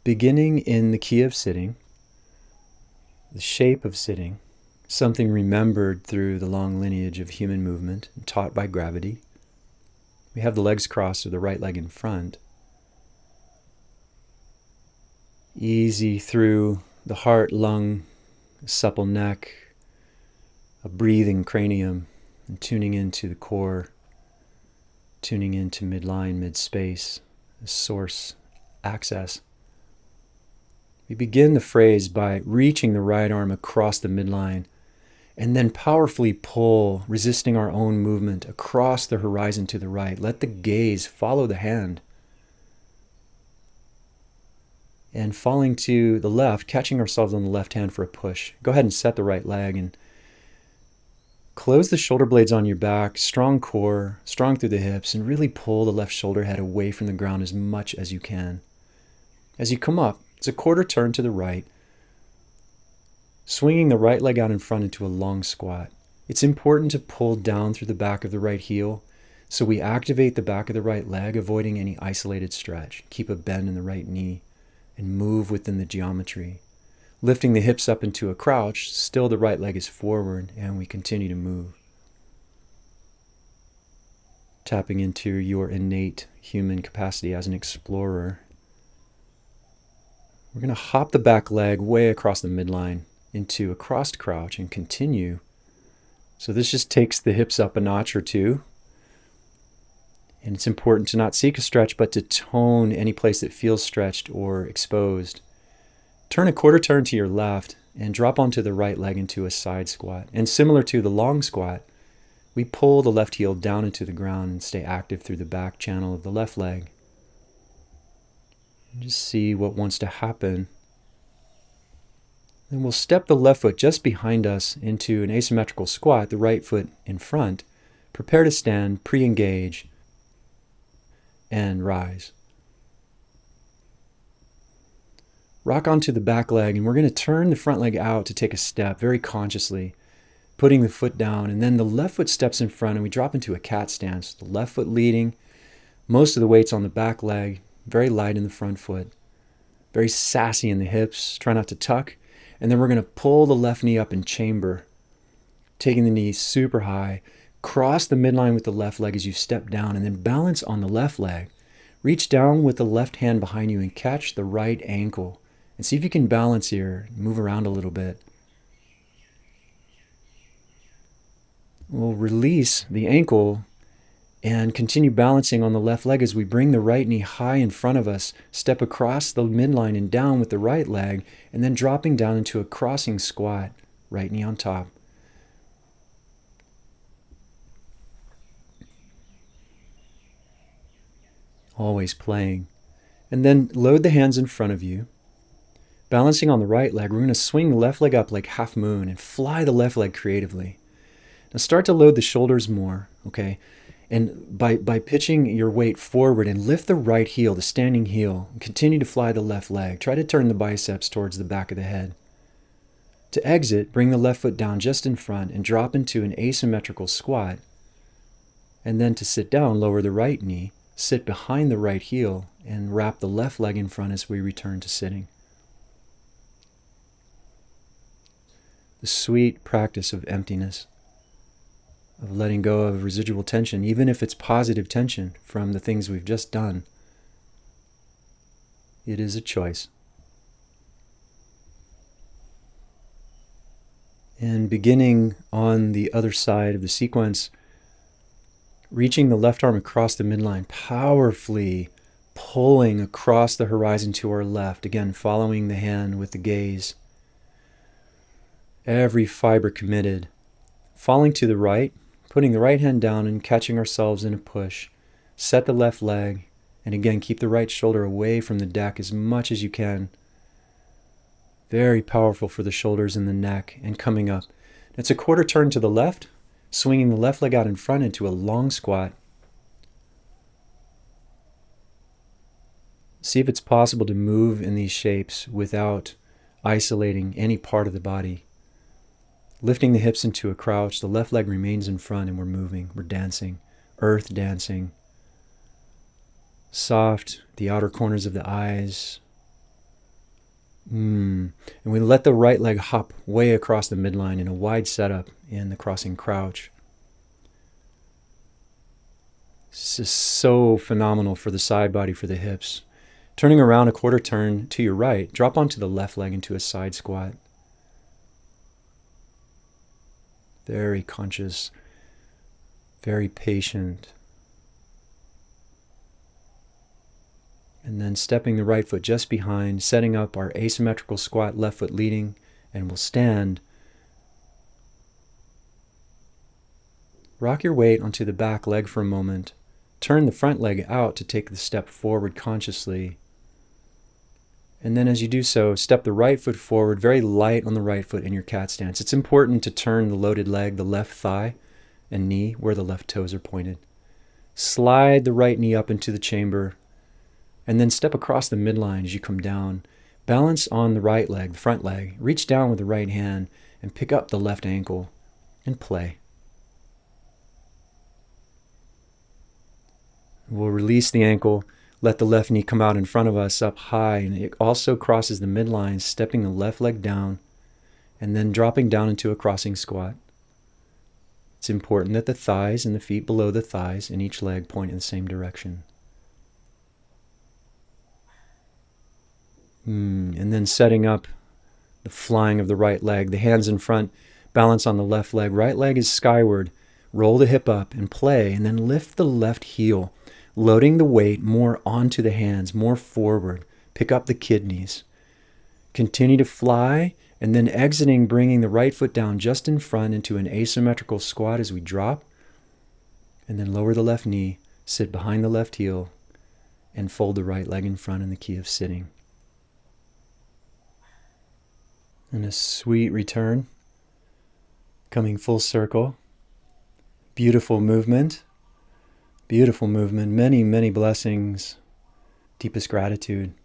Beginning in the key of sitting, the shape of sitting, something remembered through the long lineage of human movement, taught by gravity. We have the legs crossed or the right leg in front. Easy through the heart, lung, supple neck, a breathing cranium, and tuning into the core, tuning into midline, mid-space, the source access. We begin the phrase by reaching the right arm across the midline and then powerfully pull, resisting our own movement across the horizon to the right. Let the gaze follow the hand. And falling to the left, catching ourselves on the left hand for a push. Go ahead and set the right leg and close the shoulder blades on your back, strong core, strong through the hips, and really pull the left shoulder head away from the ground as much as you can. As you come up, it's a quarter turn to the right, swinging the right leg out in front into a long squat. It's important to pull down through the back of the right heel, so we activate the back of the right leg, avoiding any isolated stretch. Keep a bend in the right knee and move within the geometry. Lifting the hips up into a crouch, still the right leg is forward, and we continue to move. Tapping into your innate human capacity as an explorer. We're going to hop the back leg way across the midline into a crossed crouch and continue. So this just takes the hips up a notch or two. And it's important to not seek a stretch, but to tone any place that feels stretched or exposed. Turn a quarter turn to your left and drop onto the right leg into a side squat. And similar to the long squat, we pull the left heel down into the ground and stay active through the back channel of the left leg. And just see what wants to happen. Then we'll step the left foot just behind us into an asymmetrical squat, the right foot in front. Prepare to stand, pre-engage, and rise. Rock onto the back leg, and we're going to turn the front leg out to take a step very consciously, putting the foot down, and then the left foot steps in front and we drop into a cat stance. The left foot leading, most of the weight's on the back leg, very light in the front foot, very sassy in the hips, try not to tuck, and then we're going to pull the left knee up in chamber, taking the knee super high, cross the midline with the left leg as you step down, and then balance on the left leg. Reach down with the left hand behind you and catch the right ankle, and see if you can balance here, move around a little bit. We'll release the ankle and continue balancing on the left leg as we bring the right knee high in front of us, step across the midline and down with the right leg, and then dropping down into a crossing squat, right knee on top. Always playing. And then load the hands in front of you. Balancing on the right leg, we're going to swing the left leg up like half moon and fly the left leg creatively. Now start to load the shoulders more, okay? And by pitching your weight forward and lift the right heel, the standing heel, and continue to fly the left leg. Try to turn the biceps towards the back of the head. To exit, bring the left foot down just in front and drop into an asymmetrical squat. And then to sit down, lower the right knee, sit behind the right heel, and wrap the left leg in front as we return to sitting. The sweet practice of emptiness, of letting go of residual tension, even if it's positive tension from the things we've just done. It is a choice. And beginning on the other side of the sequence, reaching the left arm across the midline, powerfully pulling across the horizon to our left, again following the hand with the gaze. Every fiber committed. Falling to the right, putting the right hand down and catching ourselves in a push. Set the left leg, and again keep the right shoulder away from the deck as much as you can. Very powerful for the shoulders and the neck, and coming up. It's a quarter turn to the left, swinging the left leg out in front into a long squat. See if it's possible to move in these shapes without isolating any part of the body. Lifting the hips into a crouch, the left leg remains in front and we're moving, we're dancing, earth dancing. Soft, the outer corners of the eyes, And we let the right leg hop way across the midline in a wide setup in the crossing crouch. This is so phenomenal for the side body, for the hips. Turning around a quarter turn to your right, drop onto the left leg into a side squat. Very conscious, very patient. And then stepping the right foot just behind, setting up our asymmetrical squat, left foot leading, and we'll stand. Rock your weight onto the back leg for a moment. Turn the front leg out to take the step forward consciously. And then as you do so, step the right foot forward, very light on the right foot in your cat stance. It's important to turn the loaded leg, the left thigh and knee, where the left toes are pointed. Slide the right knee up into the chamber, and then step across the midline as you come down. Balance on the right leg, the front leg. Reach down with the right hand and pick up the left ankle and play. We'll release the ankle, let the left knee come out in front of us up high, and it also crosses the midline, stepping the left leg down and then dropping down into a crossing squat. It's important that the thighs and the feet below the thighs in each leg point in the same direction. And then setting up the flying of the right leg, the hands in front, balance on the left leg. Right leg is skyward. Roll the hip up and play, and then lift the left heel, loading the weight more onto the hands, more forward. Pick up the kidneys. Continue to fly, and then exiting, bringing the right foot down just in front into an asymmetrical squat as we drop, and then lower the left knee, sit behind the left heel, and fold the right leg in front in the key of sitting. And a sweet return, coming full circle. Beautiful movement, many, many blessings, deepest gratitude.